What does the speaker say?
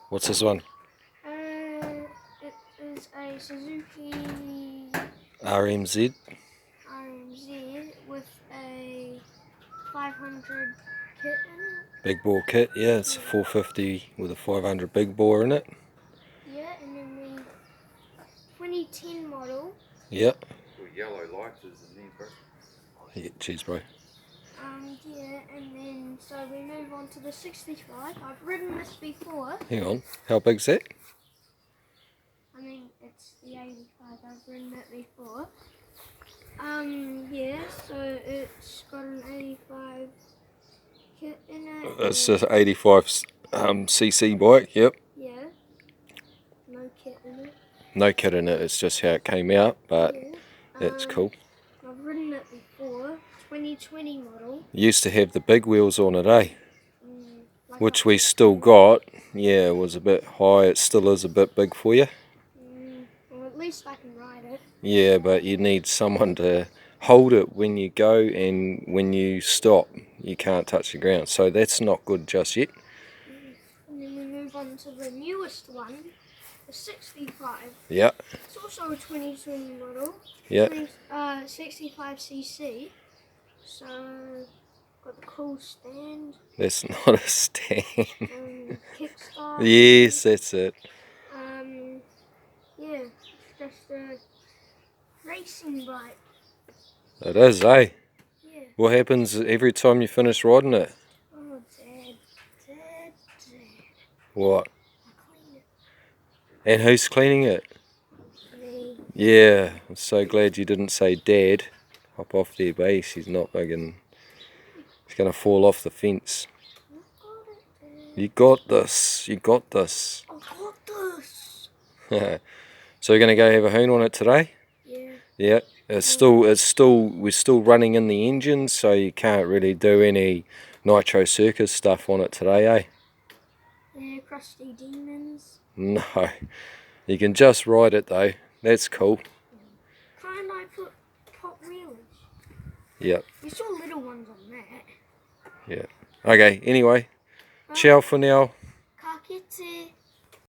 What's this one? It is a Suzuki RMZ. RMZ with a 500 kit in it. Big bore kit, yeah, it's a 450 with a 500 big bore in it. Yeah, and then the 2010 model. Yep. Yellow lights is the name, bro. Yeah, cheers, bro. Yeah, and then so we move on to the 65. I've ridden this before. Hang on, how big's that? I mean, it's the 85. I've ridden it before. Yeah, so it's got an 85 kit in it. It's an 85 cc bike, yep. Yeah, no kit in it. No kit in it, it's just how it came out, but Yeah. it's cool. I've ridden it before, 2020 model. Used to have the big wheels on it, eh? Like Which we still got. Yeah, it was a bit high, it still is a bit big for you. Well, at least I can ride it. Yeah, but you need someone to hold it when you go and when you stop. You can't touch the ground, so that's not good just yet. And then we move on to the newest one, the 65. Yeah. It's also a 2020 model. Yeah. 65cc. So, got the cool stand. That's not a stand. Kickstart. Yes, that's it. Yeah, it's just a racing bike. It is, eh? Yeah. What happens every time you finish riding it? Oh, Dad. What? I clean it. And who's cleaning it? Me. Yeah, I'm so glad you didn't say Dad. Hop off their base, he's not big and he's going to fall off the fence. You got this, you got this. I got this. So we're going to go have a hoon on it today? Yeah. Yeah, we're still running in the engine, so you can't really do any nitro circus stuff on it today, eh? Yeah, crusty demons. No, you can just ride it though, that's cool. Can't I put pop wheelers? Yep. You saw little ones on that. Yeah. Okay, anyway, ciao for now. Ka kite.